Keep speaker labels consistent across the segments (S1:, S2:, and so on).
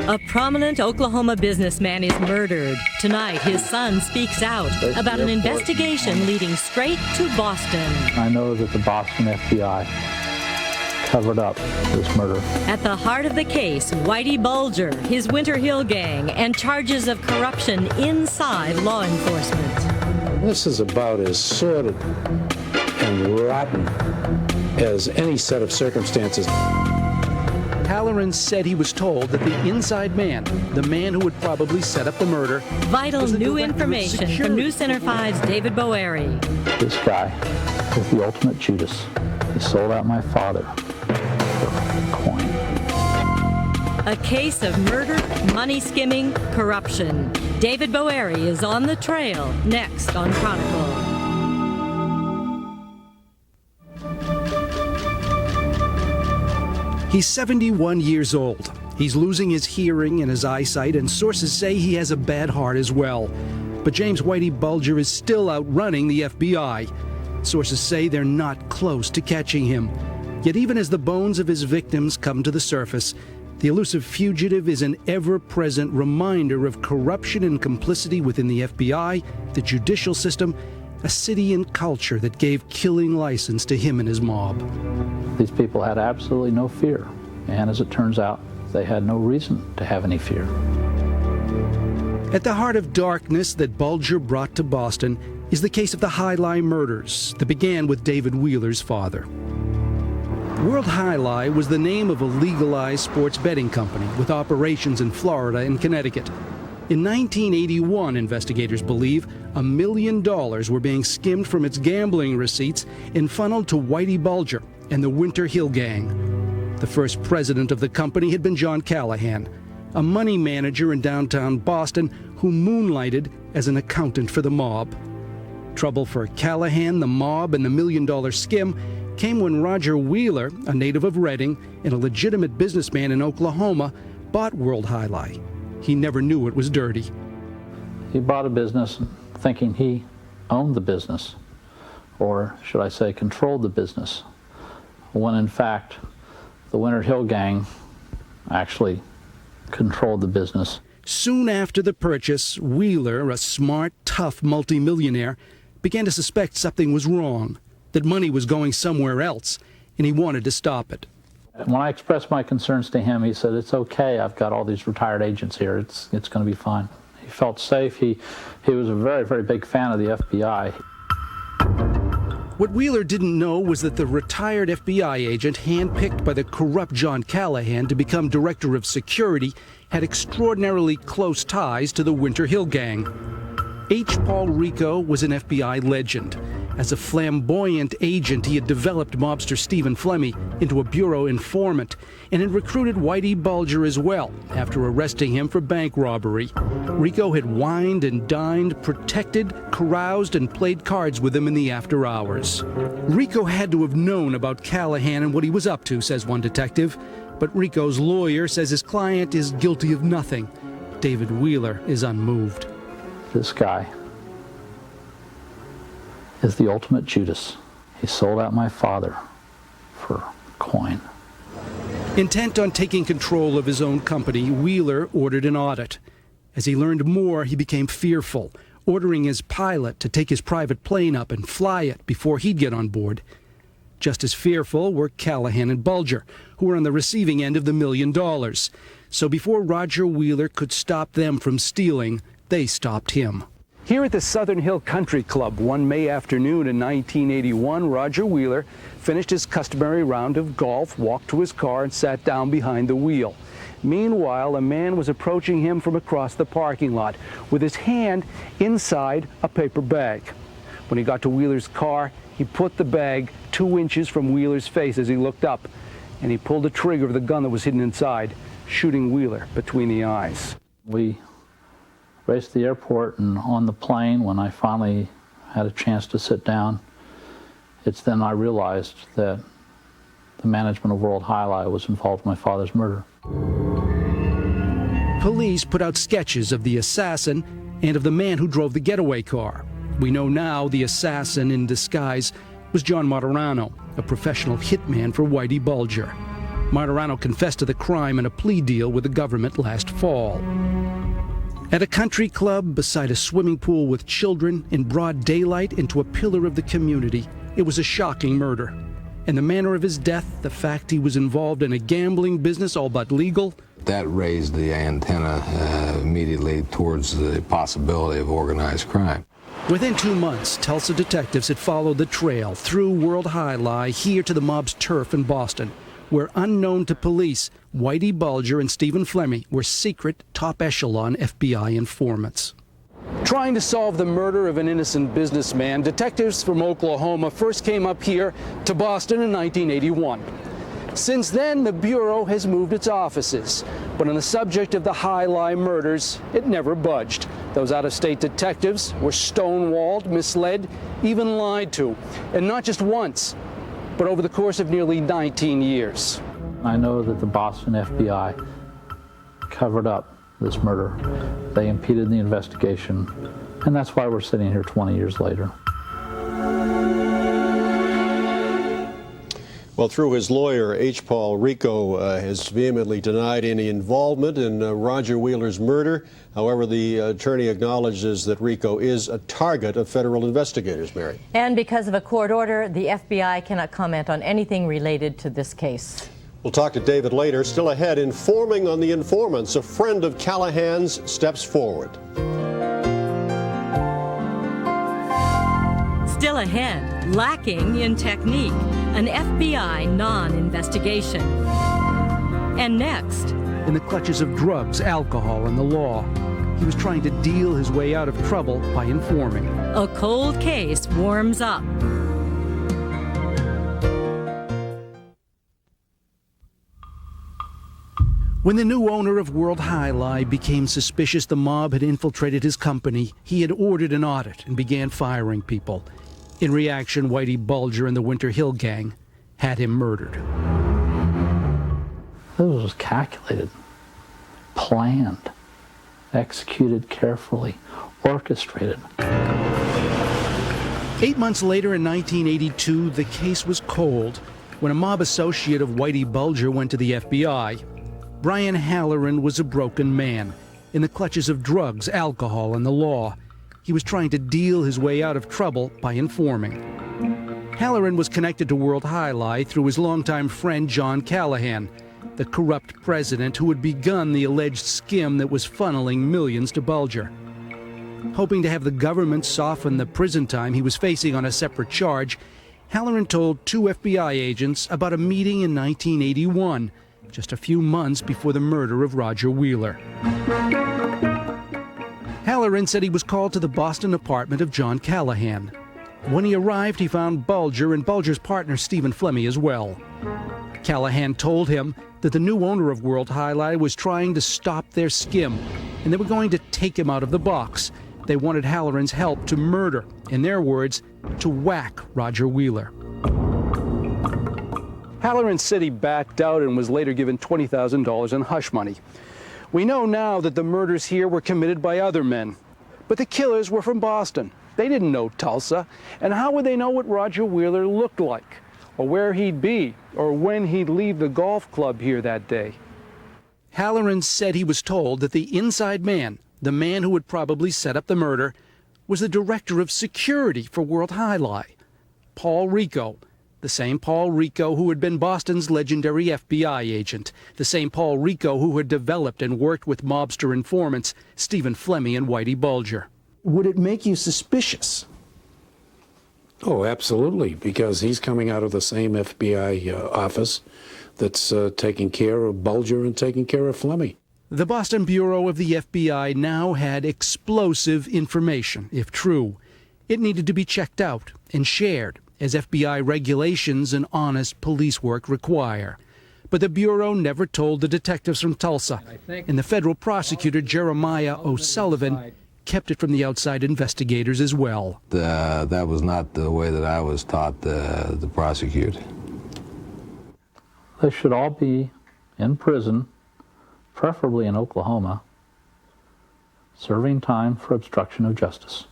S1: A prominent Oklahoma businessman is murdered. Tonight, his son speaks out about an investigation leading straight to Boston.
S2: I know that the Boston FBI covered up this murder.
S1: At the heart of the case, Whitey Bulger, his Winter Hill Gang, and charges of corruption inside law enforcement.
S3: This is about as sordid and rotten as any set of circumstances.
S4: Halloran said he was told that the inside man, the man who would probably set up the murder,
S1: Vital new information from News Center 5's David Boeri.
S2: This guy is the ultimate Judas. He sold out my father for coin.
S1: A case of murder, money skimming, corruption. David Boeri is on the trail, next on Chronicle.
S4: He's 71 years old. He's losing his hearing and his eyesight, and sources say he has a bad heart as well. But James Whitey Bulger is still outrunning the FBI. Sources say they're not close to catching him. Yet even as the bones of his victims come to the surface, the elusive fugitive is an ever-present reminder of corruption and complicity within the FBI, the judicial system, a city and culture that gave killing license to him and his mob.
S2: These people had absolutely no fear, and as it turns out, they had no reason to have any fear.
S4: At the heart of darkness that Bulger brought to Boston is the case of the High Lie murders that began with David Wheeler's father. World High Lie was the name of a legalized sports betting company with operations in Florida and Connecticut. In 1981, investigators believe $1 million were being skimmed from its gambling receipts and funneled to Whitey Bulger and the Winter Hill Gang. The first president of the company had been John Callahan, a money manager in downtown Boston who moonlighted as an accountant for the mob. Trouble for Callahan, the mob, and the $1 million skim came when Roger Wheeler, a native of Redding and a legitimate businessman in Oklahoma, bought World High Lie. He never knew it was dirty.
S2: He bought a business thinking he owned the business, or should I say controlled the business, when in fact the Winter Hill Gang actually controlled the business.
S4: Soon after the purchase, Wheeler, a smart, tough multimillionaire, began to suspect something was wrong, that money was going somewhere else, and he wanted to stop it.
S2: When I expressed my concerns to him, he said, "It's okay, I've got all these retired agents here, it's going to be fine." He felt safe. He was a very, very big fan of the FBI.
S4: What Wheeler didn't know was that the retired FBI agent handpicked by the corrupt John Callahan to become director of security had extraordinarily close ties to the Winter Hill Gang. H. Paul Rico was an FBI legend. As a flamboyant agent, he had developed mobster Stephen Flemmi into a bureau informant and had recruited Whitey Bulger as well after arresting him for bank robbery. Rico had wined and dined, protected, caroused, and played cards with him in the after hours. Rico had to have known about Callahan and what he was up to, says one detective. But Rico's lawyer says his client is guilty of nothing. David Wheeler is unmoved.
S2: This guy is the ultimate Judas. He sold out my father for coin.
S4: Intent on taking control of his own company, Wheeler ordered an audit. As he learned more, he became fearful, ordering his pilot to take his private plane up and fly it before he'd get on board. Just as fearful were Callahan and Bulger, who were on the receiving end of the $1 million. So before Roger Wheeler could stop them from stealing, they stopped him. Here at the Southern Hill Country Club one May afternoon in 1981, Roger Wheeler finished his customary round of golf, walked to his car, and sat down behind the wheel. Meanwhile, a man was approaching him from across the parking lot with his hand inside a paper bag. When he got to Wheeler's car, he put the bag 2 inches from Wheeler's face as he looked up, and he pulled the trigger of the gun that was hidden inside, shooting Wheeler between the eyes.
S2: We raced to the airport, and on the plane, when I finally had a chance to sit down, it's then I realized that the management of World High Lie was involved in my father's murder.
S4: Police put out sketches of the assassin and of the man who drove the getaway car. We know now the assassin in disguise was John Martorano, a professional hitman for Whitey Bulger. Martirano confessed to the crime in a plea deal with the government last fall. At a country club beside a swimming pool with children in broad daylight into a pillar of the community, it was a shocking murder. And the manner of his death, the fact he was involved in a gambling business all but legal.
S5: That raised the antenna immediately towards the possibility of organized crime.
S4: Within 2 months, Tulsa detectives had followed the trail through World High Lie here to the mob's turf in Boston, where unknown to police, Whitey Bulger and Stephen Flemmi were secret top echelon FBI informants. Trying to solve the murder of an innocent businessman, detectives from Oklahoma first came up here to Boston in 1981. Since then, the Bureau has moved its offices. But on the subject of the High Lie murders, it never budged. Those out-of-state detectives were stonewalled, misled, even lied to. And not just once, but over the course of nearly 19 years.
S2: I know that the Boston FBI covered up this murder. They impeded the investigation, and that's why we're sitting here 20 years later.
S6: Well, through his lawyer, H. Paul Rico has vehemently denied any involvement in Roger Wheeler's murder. However, the attorney acknowledges that Rico is a target of federal investigators, Mary.
S1: And because of a court order, the FBI cannot comment on anything related to this case.
S6: We'll talk to David later. Still ahead, informing on the informants. A friend of Callahan's steps forward.
S1: Still ahead, lacking in technique, an FBI non-investigation. And next,
S4: in the clutches of drugs, alcohol, and the law, he was trying to deal his way out of trouble by informing.
S1: a cold case warms up.
S4: When the new owner of World High Lie became suspicious the mob had infiltrated his company, he had ordered an audit and began firing people. In reaction, Whitey Bulger and the Winter Hill Gang had him murdered.
S2: This was calculated, planned, executed carefully, orchestrated.
S4: 8 months later in 1982, the case was cold when a mob associate of Whitey Bulger went to the FBI. Brian Halloran was a broken man, in the clutches of drugs, alcohol, and the law. He was trying to deal his way out of trouble by informing. Halloran was connected to World High Lie through his longtime friend John Callahan, the corrupt president who had begun the alleged skim that was funneling millions to Bulger. Hoping to have the government soften the prison time he was facing on a separate charge, Halloran told 2 FBI agents about a meeting in 1981, just a few months before the murder of Roger Wheeler. Halloran said he was called to the Boston apartment of John Callahan. When he arrived, he found Bulger and Bulger's partner Stephen Flemmi as well. Callahan told him that the new owner of World High Lie was trying to stop their skim, and they were going to take him out of the box. They wanted Halloran's help to murder, in their words, to whack Roger Wheeler. Halloran said he backed out and was later given $20,000 in hush money. We know now that the murders here were committed by other men, but the killers were from Boston. They didn't know Tulsa, and how would they know what Roger Wheeler looked like, or where he'd be, or when he'd leave the golf club here that day? Halloran said he was told that the inside man, the man who would probably set up the murder, was the director of security for World High Lie, Paul Rico, the same Paul Rico who had been Boston's legendary FBI agent, the same Paul Rico who had developed and worked with mobster informants Stephen Flemmi and Whitey Bulger. Would it make you suspicious?
S3: Oh, absolutely, because he's coming out of the same FBI office that's taking care of Bulger and taking care of Flemmi.
S4: The Boston Bureau of the FBI now had explosive information, if true. It needed to be checked out and shared, as FBI regulations and honest police work require. But the Bureau never told the detectives from Tulsa, and the federal prosecutor Jeremiah O'Sullivan kept it from the outside investigators as well.
S5: That was not the way that I was taught to prosecute.
S2: They should all be in prison, preferably in Oklahoma, serving time for obstruction of justice.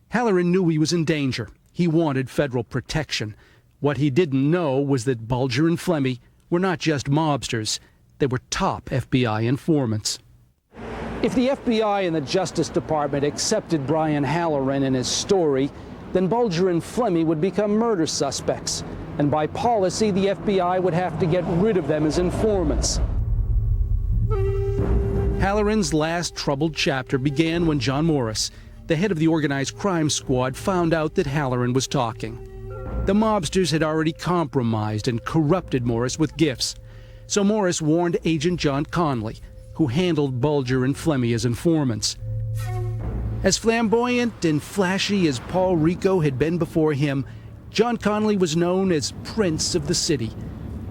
S4: Halloran knew he was in danger. He wanted federal protection. What he didn't know was that Bulger and Flemmi were not just mobsters. They were top FBI informants. If the FBI and the Justice Department accepted Brian Halloran and his story, then Bulger and Flemmi would become murder suspects. And by policy, the FBI would have to get rid of them as informants. Halloran's last troubled chapter began when John Morris, the head of the organized crime squad, found out that Halloran was talking. The mobsters had already compromised and corrupted Morris with gifts. So Morris warned Agent John Conley, who handled Bulger and Flemmi as informants. As flamboyant and flashy as Paul Rico had been before him, John Conley was known as Prince of the City.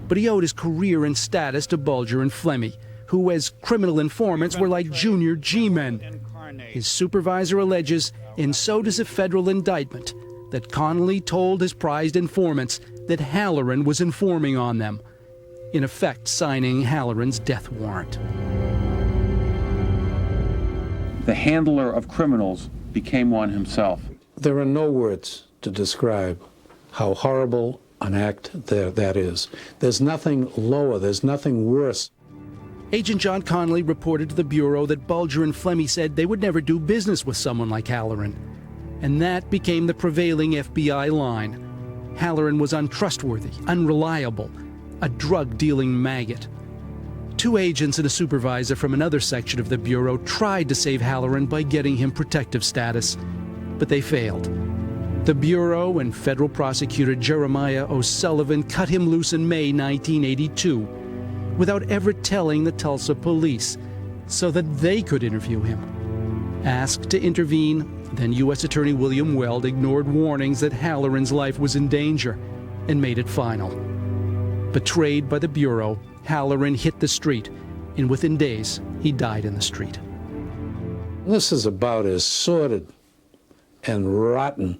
S4: But he owed his career and status to Bulger and Flemmi, who as criminal informants were like junior G-men. His supervisor alleges, and so does a federal indictment, that Conley told his prized informants that Halloran was informing on them, in effect signing Halloran's death warrant.
S7: The handler of criminals became one himself.
S3: There are no words to describe how horrible an act that is. There's nothing lower, there's nothing worse.
S4: Agent John Conley reported to the Bureau that Bulger and Flemmi said they would never do business with someone like Halloran. And that became the prevailing FBI line. Halloran was untrustworthy, unreliable, a drug-dealing maggot. Two agents and a supervisor from another section of the Bureau tried to save Halloran by getting him protective status, but they failed. The Bureau and federal prosecutor Jeremiah O'Sullivan cut him loose in May 1982 without ever telling the Tulsa police so that they could interview him. Asked to intervene, then U.S. Attorney William Weld ignored warnings that Halloran's life was in danger and made it final. Betrayed by the Bureau, Halloran hit the street, and within days, he died in the street.
S3: This is about as sordid and rotten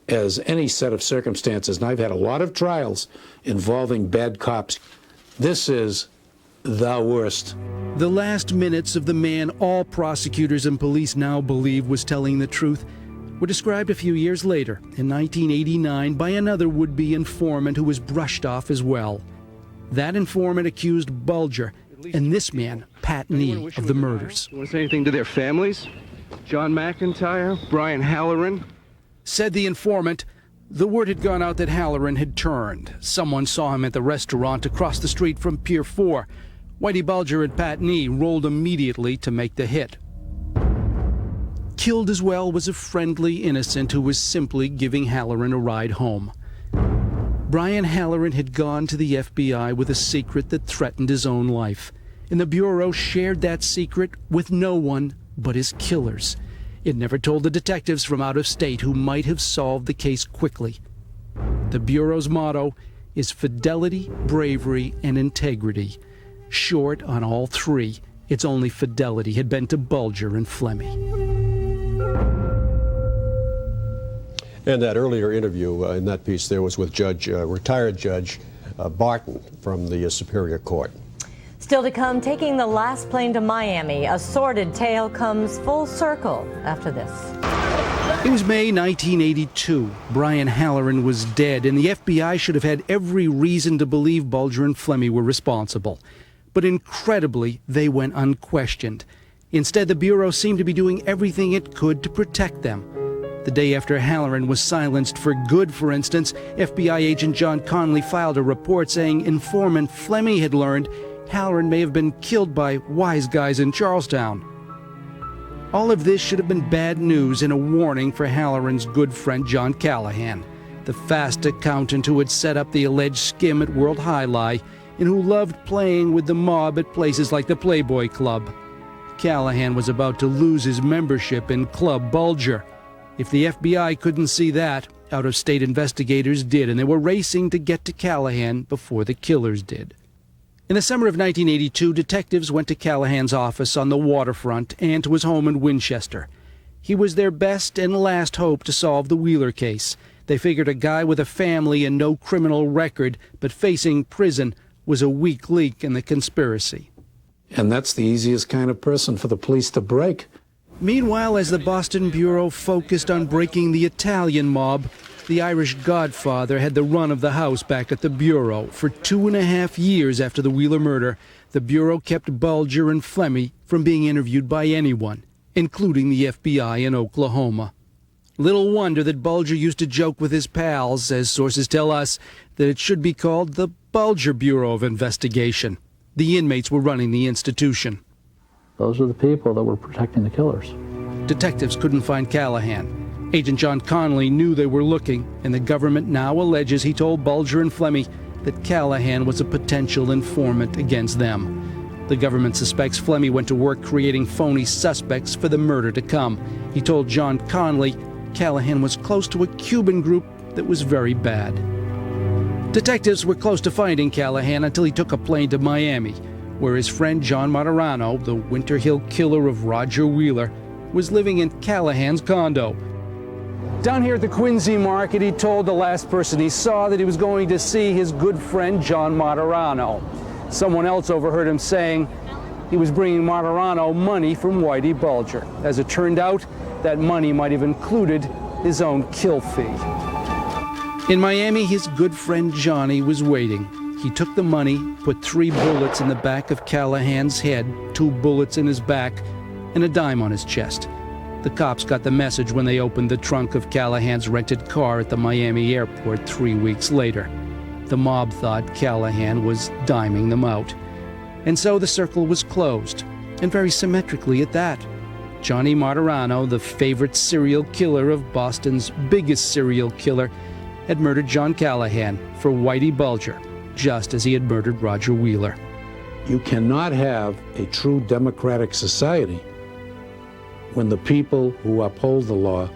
S3: as any set of circumstances, and I've had a lot of trials involving bad cops. This is the worst.
S4: The last minutes of the man all prosecutors and police now believe was telling the truth were described a few years later, in 1989, by another would-be informant who was brushed off as well. That informant accused Bulger and this man, Pat Nee, of the murders.
S8: You want to say anything to their families? John McIntyre, Brian Halloran?
S4: Said the informant, the word had gone out that Halloran had turned. Someone saw him at the restaurant across the street from Pier 4. Whitey Bulger and Pat Nee rolled immediately to make the hit. Killed as well was a friendly innocent who was simply giving Halloran a ride home. Brian Halloran had gone to the FBI with a secret that threatened his own life, and the Bureau shared that secret with no one but his killers. It never told the detectives from out of state who might have solved the case quickly. The Bureau's motto is fidelity, bravery, and integrity. Short on all three, its only fidelity had been to Bulger and Flemmi.
S6: And that earlier interview in that piece there was with retired Judge Barton from the Superior Court.
S1: Still to come, taking the last plane to Miami, a sordid tale comes full circle after this.
S4: It was May 1982. Brian Halloran was dead, and the FBI should have had every reason to believe Bulger and Flemmi were responsible. But incredibly, they went unquestioned. Instead, the Bureau seemed to be doing everything it could to protect them. The day after Halloran was silenced for good, for instance, FBI agent John Conley filed a report saying informant Flemmi had learned Halloran may have been killed by wise guys in Charlestown. All of this should have been bad news and a warning for Halloran's good friend John Callahan, the fast accountant who had set up the alleged skim at World High Lie and who loved playing with the mob at places like the Playboy Club. Callahan was about to lose his membership in Club Bulger. If the FBI couldn't see that, out-of-state investigators did, and they were racing to get to Callahan before the killers did. In the summer of 1982, detectives went to Callahan's office on the waterfront and to his home in Winchester. He was their best and last hope to solve the Wheeler case. They figured a guy with a family and no criminal record, but facing prison, was a weak link in the conspiracy.
S3: And that's the easiest kind of person for the police to break.
S4: Meanwhile, as the Boston Bureau focused on breaking the Italian mob, the Irish Godfather had the run of the house back at the Bureau. For 2.5 years after the Wheeler murder, the Bureau kept Bulger and Flemmi from being interviewed by anyone, including the FBI in Oklahoma. Little wonder that Bulger used to joke with his pals, as sources tell us, that it should be called the Bulger Bureau of Investigation. The inmates were running the institution.
S2: Those are the people that were protecting the killers.
S4: Detectives couldn't find Callahan. Agent John Connolly knew they were looking, and the government now alleges he told Bulger and Flemmi that Callahan was a potential informant against them. The government suspects Flemmi went to work creating phony suspects for the murder to come. He told John Connolly Callahan was close to a Cuban group that was very bad. Detectives were close to finding Callahan until he took a plane to Miami, where his friend John Martirano, the Winter Hill killer of Roger Wheeler, was living in Callahan's condo. Down here at the Quincy market, he told the last person he saw that he was going to see his good friend John Martirano. Someone else overheard him saying he was bringing Martirano money from Whitey Bulger. As it turned out, that money might have included his own kill fee. In Miami, his good friend Johnny was waiting. He took the money, put 3 bullets in the back of Callahan's head, 2 bullets in his back, and a dime on his chest. The cops got the message when they opened the trunk of Callahan's rented car at the Miami airport 3 weeks later. The mob thought Callahan was diming them out. And so the circle was closed, and very symmetrically at that. Johnny Martirano, the favorite serial killer of Boston's biggest serial killer, had murdered John Callahan for Whitey Bulger, just as he had murdered Roger Wheeler.
S3: You cannot have a true democratic society when the people who uphold the law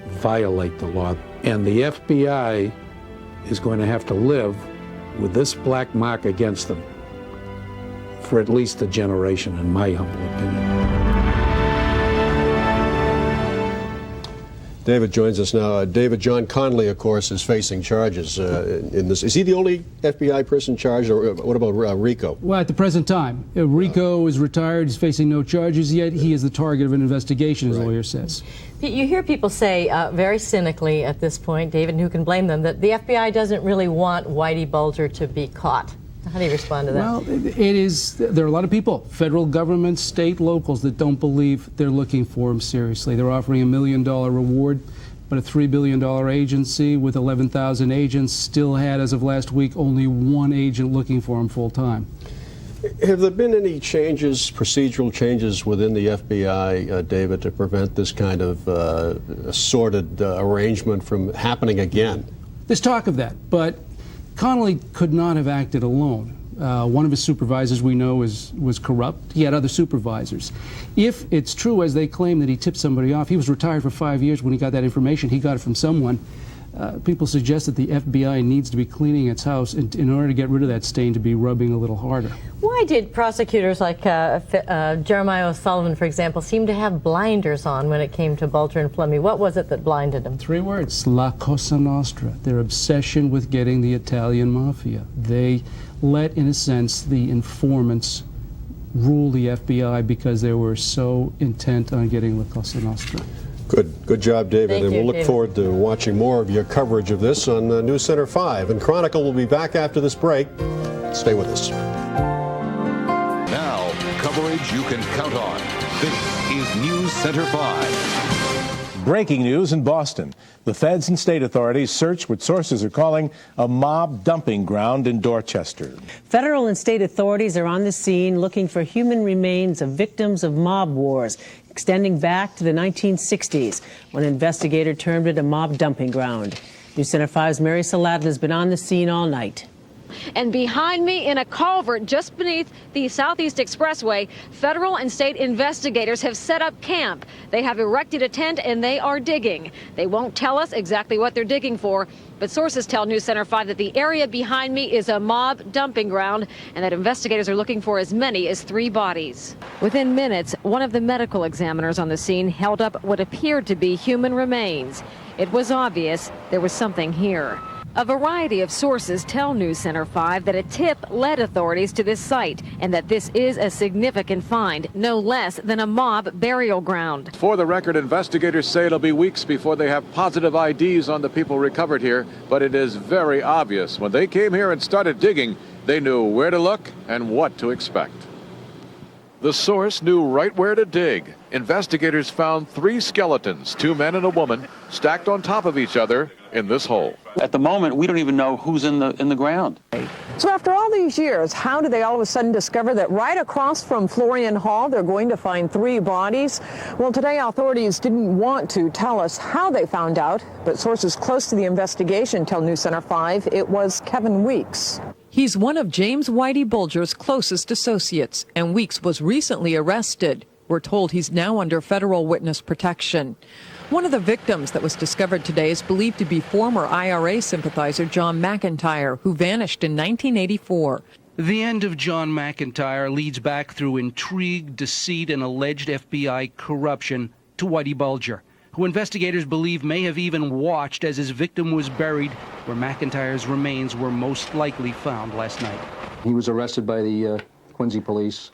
S3: violate the law. And the FBI is going to have to live with this black mark against them for at least a generation, in my humble opinion.
S6: David joins us now. David, John Connolly, of course, is facing charges in this. Is he the only FBI person charged, or what about Rico?
S9: Well, at the present time, Rico is retired. He's facing no charges yet. He is the target of an investigation, his lawyer says.
S1: You hear people say very cynically at this point, David, and who can blame them, that the FBI doesn't really want Whitey Bulger to be caught. How do you respond to that?
S9: Well, there are a lot of people, federal government, state, locals, that don't believe they're looking for him seriously. They're offering $1 million reward, but a $3 billion agency with 11,000 agents still had, as of last week, only 1 agent looking for him full time.
S6: Have there been any changes, procedural changes within the FBI, David, to prevent this kind of assorted arrangement from happening again?
S9: There's talk of that, but Connolly could not have acted alone. One of his supervisors, we know, was corrupt. He had other supervisors. If it's true, as they claim, that he tipped somebody off, he was retired for 5 years when he got that information. He got it from someone. People suggest that the FBI needs to be cleaning its house in order to get rid of that stain, to be rubbing a little harder.
S1: Why did prosecutors like Jeremiah O'Sullivan, for example, seem to have blinders on when it came to Bulger and Flemmi? What was it that blinded them?
S9: 3 words: La Cosa Nostra, their obsession with getting the Italian mafia. They let, in a sense, the informants rule the FBI because they were so intent on getting La Cosa Nostra.
S6: Good job, David.
S1: Thank
S6: and
S1: you,
S6: we'll look
S1: David.
S6: forward to watching more of your coverage of this on News Center 5. And Chronicle will be back after this break. Stay with us.
S10: Now, coverage you can count on. This is News Center 5.
S11: Breaking news in Boston. The feds and state authorities search what sources are calling a mob dumping ground in Dorchester.
S12: Federal and state authorities are on the scene looking for human remains of victims of mob wars, extending back to the 1960s, when an investigator termed it a mob dumping ground. News Center 5's Mary Saladin has been on the scene all night.
S13: And behind me, in a culvert just beneath the Southeast Expressway, federal and state investigators have set up camp. They have erected a tent and they are digging. They won't tell us exactly what they're digging for, but sources tell News Center 5 that the area behind me is a mob dumping ground and that investigators are looking for as many as 3 bodies. Within minutes, one of the medical examiners on the scene held up what appeared to be human remains. It was obvious there was something here. A variety of sources tell News Center 5 that a tip led authorities to this site and that this is a significant find, no less than a mob burial ground.
S14: For the record, investigators say it'll be weeks before they have positive IDs on the people recovered here, but it is very obvious. When they came here and started digging, they knew where to look and what to expect. The source knew right where to dig. Investigators found 3 skeletons, 2 men and a woman, stacked on top of each other in this hole.
S7: At the moment, we don't even know who's in the ground.
S15: So after all these years, how did they all of a sudden discover that right across from Florian Hall, they're going to find 3 bodies? Well, today authorities didn't want to tell us how they found out, but sources close to the investigation tell News Center 5 it was Kevin Weeks.
S16: He's one of James Whitey Bulger's closest associates, and Weeks was recently arrested. We're told he's now under federal witness protection. One of the victims that was discovered today is believed to be former IRA sympathizer John McIntyre, who vanished in 1984.
S4: The end of John McIntyre leads back through intrigue, deceit, and alleged FBI corruption to Whitey Bulger, who investigators believe may have even watched as his victim was buried where McIntyre's remains were most likely found last night.
S17: He was arrested by the Quincy police,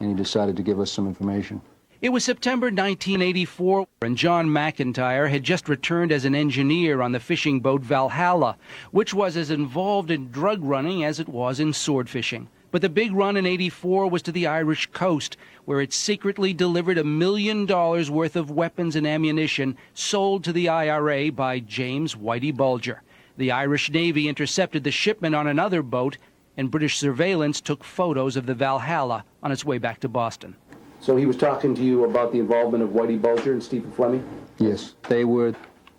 S17: and he decided to give us some information.
S4: It was September 1984, and John McIntyre had just returned as an engineer on the fishing boat Valhalla, which was as involved in drug running as it was in sword fishing. But the big run in '84 was to the Irish coast, where it secretly delivered $1 million worth of weapons and ammunition sold to the IRA by James Whitey Bulger. The Irish Navy intercepted the shipment on another boat, and British surveillance took photos of the Valhalla on its way back to Boston.
S17: So he was talking to you about the involvement of Whitey Bulger and Stephen Fleming? Yes, they were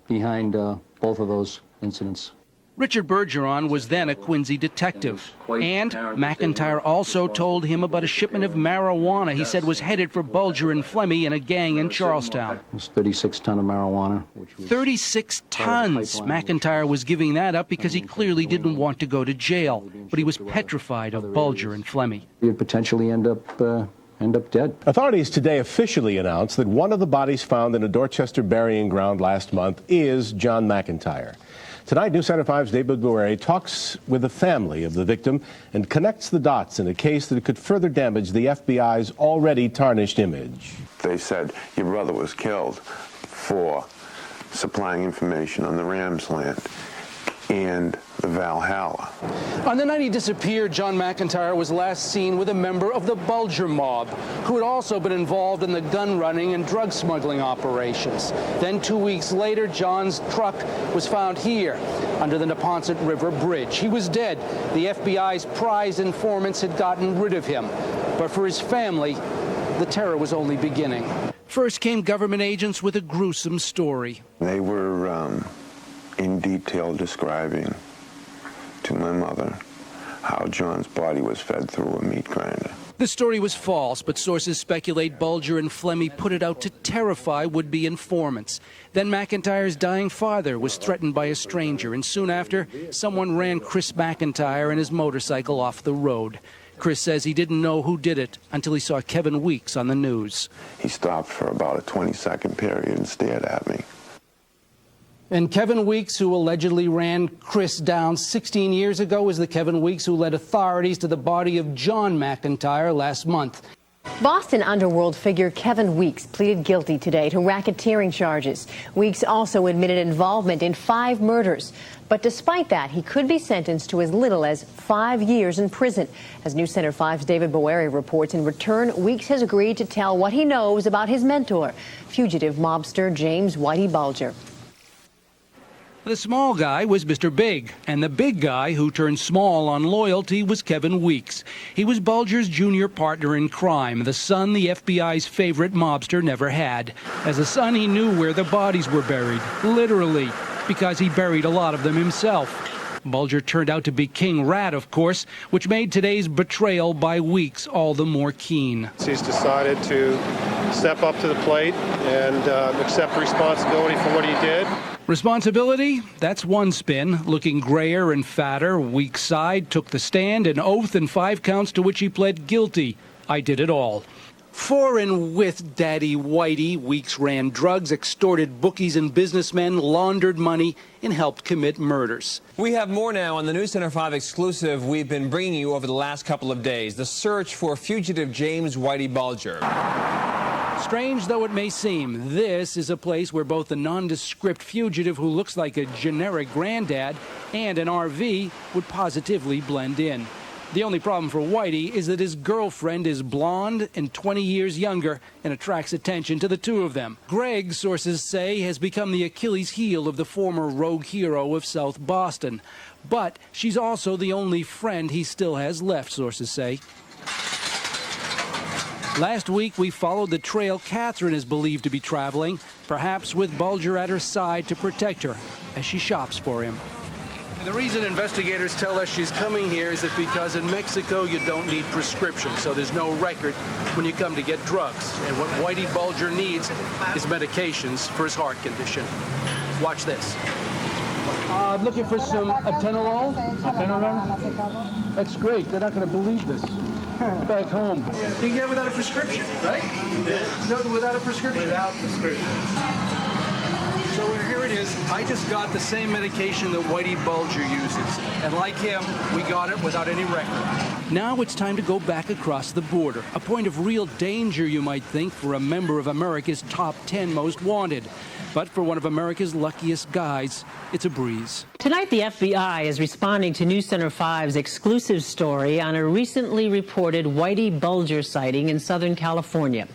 S17: behind both of those incidents.
S4: Richard Bergeron was then a Quincy detective, and McIntyre also told him about a shipment of marijuana he said was headed for Bulger and Fleming and a gang in Charlestown.
S17: It was 36 tons of marijuana.
S4: 36 tons! McIntyre was giving that up because he clearly didn't want to go to jail, but he was petrified of Bulger and Fleming.
S17: He'd potentially end up dead.
S11: Authorities today officially announced that one of the bodies found in a Dorchester burying ground last month is John McIntyre. Tonight, News Center 5's David Bulger talks with the family of the victim and connects the dots in a case that could further damage the FBI's already tarnished image.
S18: They said your brother was killed for supplying information on the Rams land and the Valhalla.
S4: On the night he disappeared, John McIntyre was last seen with a member of the Bulger mob, who had also been involved in the gun running and drug smuggling operations. Then 2 weeks later, John's truck was found here under the Neponset River Bridge. He was dead. The FBI's prize informants had gotten rid of him. But for his family, the terror was only beginning. First came government agents with a gruesome story.
S18: They were in detail describing to my mother how John's body was fed through a meat grinder.
S4: The story was false, but sources speculate Bulger and Fleming put it out to terrify would-be informants. Then McIntyre's dying father was threatened by a stranger, and soon after, someone ran Chris McIntyre and his motorcycle off the road. Chris says he didn't know who did it until he saw Kevin Weeks on the news.
S18: He stopped for about a 20-second period and stared at me.
S4: And Kevin Weeks, who allegedly ran Chris down 16 years ago, is the Kevin Weeks who led authorities to the body of John McIntyre last month.
S19: Boston underworld figure Kevin Weeks pleaded guilty today to racketeering charges. Weeks also admitted involvement in 5 murders. But despite that, he could be sentenced to as little as 5 years in prison. As News Center 5's David Boeri reports, in return, Weeks has agreed to tell what he knows about his mentor, fugitive mobster James Whitey Bulger.
S4: The small guy was Mr. Big, and the big guy who turned small on loyalty was Kevin Weeks. He was Bulger's junior partner in crime, the son the FBI's favorite mobster never had. As a son, he knew where the bodies were buried, literally, because he buried a lot of them himself. Bulger turned out to be King Rat, of course, which made today's betrayal by Weeks all the more keen.
S20: He's decided to step up to the plate and accept responsibility for what he did.
S4: Responsibility? That's one spin. Looking grayer and fatter, Weeks' side took the stand, an oath and 5 counts to which he pled guilty. I did it all. For and with Daddy Whitey, Weeks ran drugs, extorted bookies and businessmen, laundered money, and helped commit murders.
S21: We have more now on the News Center 5 exclusive we've been bringing you over the last couple of days. The search for fugitive James Whitey Bulger.
S4: Strange though it may seem, this is a place where both the nondescript fugitive who looks like a generic granddad and an RV would positively blend in. The only problem for Whitey is that his girlfriend is blonde and 20 years younger and attracts attention to the two of them. Greg, sources say, has become the Achilles heel of the former rogue hero of South Boston. But she's also the only friend he still has left, sources say. Last week, we followed the trail Catherine is believed to be traveling, perhaps with Bulger at her side to protect her as she shops for him.
S9: The reason investigators tell us she's coming here is that because in Mexico you don't need prescriptions, so there's no record when you come to get drugs. And what Whitey Bulger needs is medications for his heart condition. Watch this. Looking for some atenolol? Atenolol? That's great. They're not going to believe this. Back home. You can get it without a prescription, right? No, without a prescription? Without prescription. So here it is. I just got the same medication that Whitey Bulger uses. And like him, we got it without any record.
S4: Now it's time to go back across the border. A point of real danger, you might think, for a member of America's top 10 most wanted. But for one of America's luckiest guys, it's a breeze.
S12: Tonight, the FBI is responding to News Center 5's exclusive story on a recently reported Whitey Bulger sighting in Southern California.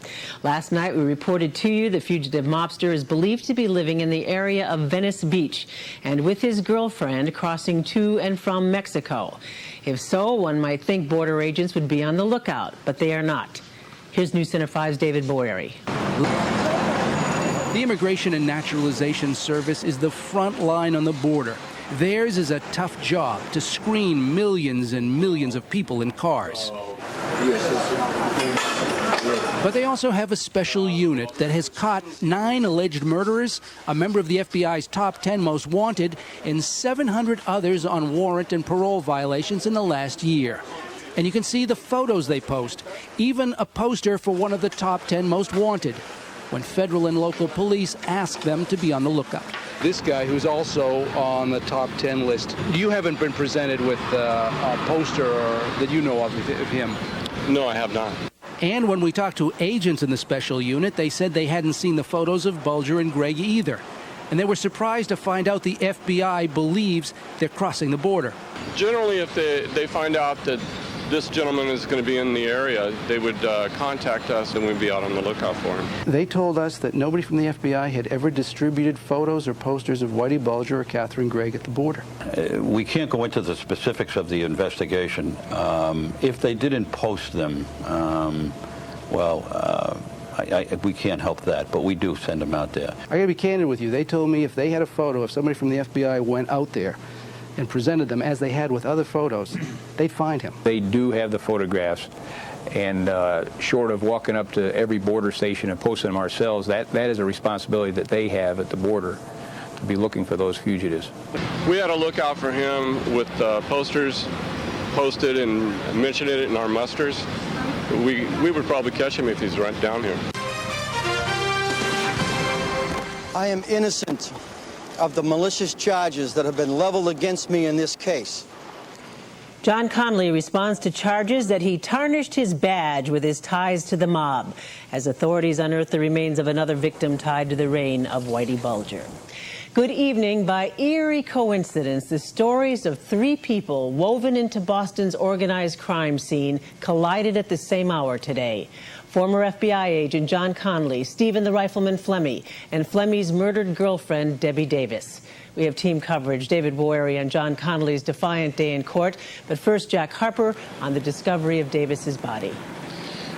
S12: Last night, we reported to you the fugitive mobster is believed to be living in the area of Venice Beach and with his girlfriend crossing to and from Mexico. If so, one might think border agents would be on the lookout, but they are not. Here's News Center 5's David Boeri.
S4: The Immigration and Naturalization Service is the front line on the border. Theirs is a tough job to screen millions and millions of people in cars. But they also have a special unit that has caught 9 alleged murderers, a member of the FBI's top 10 most wanted, and 700 others on warrant and parole violations in the last year. And you can see the photos they post, even a poster for one of the top 10 most wanted, when federal and local police ask them to be on the lookout.
S9: This guy, who's also on the top 10 list, you haven't been presented with a poster that you know of him?
S22: No, I have not.
S4: And when we talked to agents in the special unit, they said they hadn't seen the photos of Bulger and Greg either. And they were surprised to find out the FBI believes they're crossing the border.
S22: Generally, if they find out that this gentleman is going to be in the area, they would contact us and we'd be out on the lookout for him.
S8: They told us that nobody from the FBI had ever distributed photos or posters of Whitey Bulger or Catherine Gregg at the border.
S23: We can't go into the specifics of the investigation. If they didn't post them, we can't help that, but we do send them out there.
S8: I got to be candid with you. They told me if they had a photo, if somebody from the FBI went out there and presented them as they had with other photos, they'd find him.
S24: They do have the photographs, and short of walking up to every border station and posting them ourselves, that is a responsibility that they have at the border, to be looking for those fugitives.
S22: We had a lookout for him with posters posted and mentioned it in our musters. We would probably catch him if he's right down here.
S25: I am innocent of the malicious charges that have been leveled against me in this case.
S12: John Connolly responds to charges that he tarnished his badge with his ties to the mob as authorities unearth the remains of another victim tied to the reign of Whitey Bulger. Good evening. By eerie coincidence, the stories of 3 people woven into Boston's organized crime scene collided at the same hour today. Former FBI agent John Connolly, Stephen the Rifleman Flemmi, and Flemmi's murdered girlfriend, Debbie Davis. We have team coverage. David Boeri on John Connolly's defiant day in court. But first, Jack Harper on the discovery of Davis's body.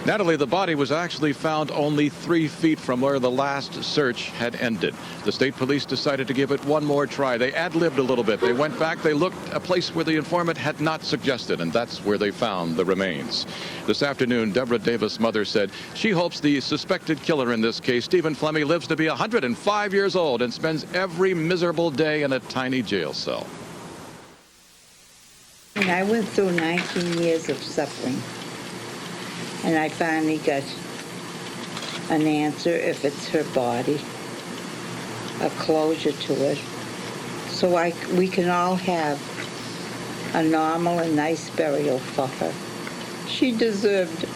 S14: Natalie, the body was actually found only 3 feet from where the last search had ended. The state police decided to give it one more try. They ad-libbed a little bit. They went back, they looked a place where the informant had not suggested, and that's where they found the remains. This afternoon, Deborah Davis' mother said she hopes the suspected killer in this case, Stephen Flemmi, lives to be 105 years old and spends every miserable day in a tiny jail cell.
S26: And I went through 19 years of suffering. And I finally got
S1: an answer if it's her body, a closure to it, so we can all have a normal and nice burial for her. She deserved it.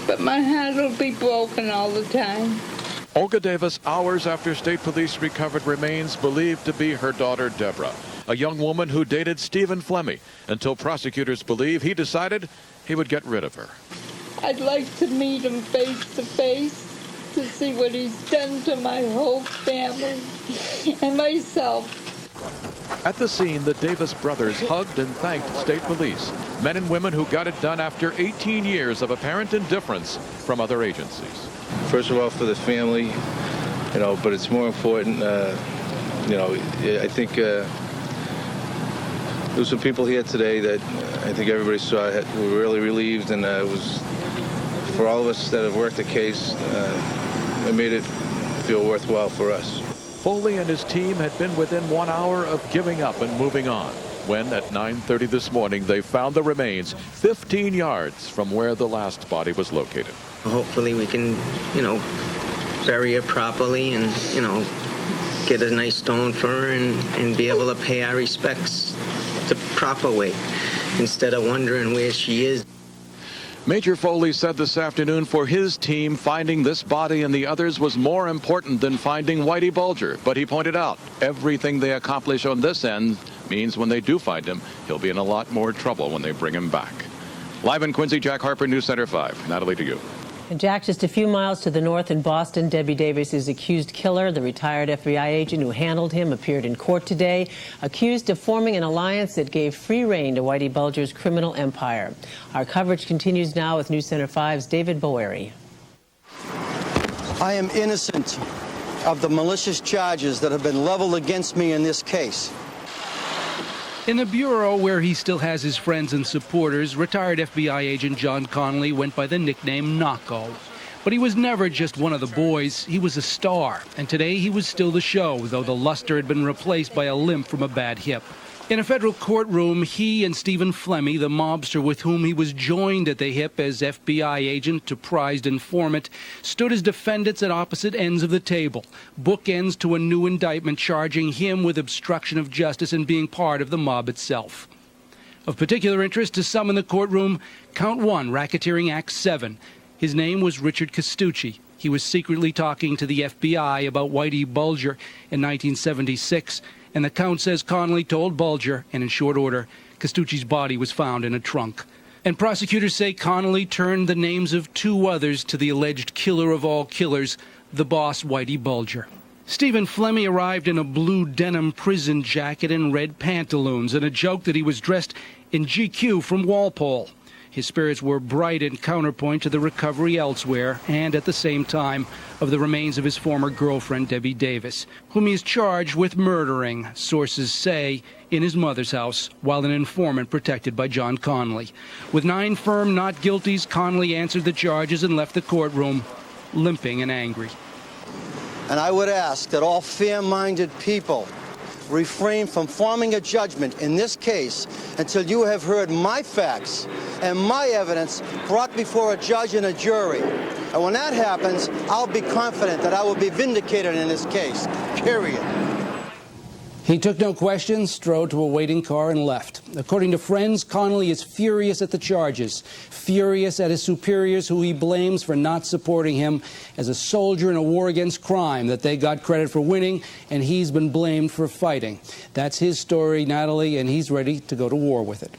S1: But my heart will be broken all the time.
S14: Olga Davis, hours after state police recovered remains believed to be her daughter, Deborah, a young woman who dated Stephen Flemmi until prosecutors believe he decided he would get rid of her.
S1: I'd like to meet him face to face to see what he's done to my whole family and myself.
S14: At the scene, the Davis brothers hugged and thanked state police, men and women who got it done after 18 years of apparent indifference from other agencies.
S2: First of all, for the family, but it's more important, I think there's some people here today that I think everybody saw were really relieved, and it was for all of us that have worked the case, it made it feel worthwhile for us.
S14: Foley and his team had been within 1 hour of giving up and moving on when, at 9:30 this morning, they found the remains 15 yards from where the last body was located.
S3: Hopefully we can, bury her properly and, get a nice stone for her and be able to pay our respects the proper way instead of wondering where she is.
S14: Major Foley said this afternoon for his team, finding this body and the others was more important than finding Whitey Bulger. But he pointed out everything they accomplish on this end means when they do find him, he'll be in a lot more trouble when they bring him back. Live in Quincy, Jack Harper, News Center 5. Natalie, to you.
S12: And Jack, just a few miles to the north in Boston, Debbie Davis' accused killer, the retired FBI agent who handled him, appeared in court today, accused of forming an alliance that gave free rein to Whitey Bulger's criminal empire. Our coverage continues now with News Center 5's David Boeri.
S25: I am innocent of the malicious charges that have been leveled against me in this case.
S4: In the bureau where he still has his friends and supporters, retired FBI agent John Connolly went by the nickname Knocko. But he was never just one of the boys, he was a star. And today he was still the show, though the luster had been replaced by a limp from a bad hip. In a federal courtroom, he and Stephen Flemmi, the mobster with whom he was joined at the hip as FBI agent to prized informant, stood as defendants at opposite ends of the table, bookends to a new indictment charging him with obstruction of justice and being part of the mob itself. Of particular interest to some in the courtroom, Count 1, Racketeering Act 7. His name was Richard Castucci. He was secretly talking to the FBI about Whitey Bulger in 1976. And the count says Connolly told Bulger, and in short order, Castucci's body was found in a trunk. And prosecutors say Connolly turned the names of 2 others to the alleged killer of all killers, the boss Whitey Bulger. Stephen Flemmi arrived in a blue denim prison jacket and red pantaloons, and a joke that he was dressed in GQ from Walpole. His spirits were bright in counterpoint to the recovery elsewhere and at the same time of the remains of his former girlfriend, Debbie Davis, whom he is charged with murdering, sources say, in his mother's house while an informant protected by John Connolly. With 9 firm not guilties, Connolly answered the charges and left the courtroom limping and angry.
S25: And I would ask that all fair-minded people refrain from forming a judgment in this case until you have heard my facts and my evidence brought before a judge and a jury. And when that happens, I'll be confident that I will be vindicated in this case, period.
S4: He took no questions, strode to a waiting car and left. According to friends, Connolly is furious at the charges, furious at his superiors who he blames for not supporting him as a soldier in a war against crime that they got credit for winning and he's been blamed for fighting. That's his story, Natalie, and he's ready to go to war with it.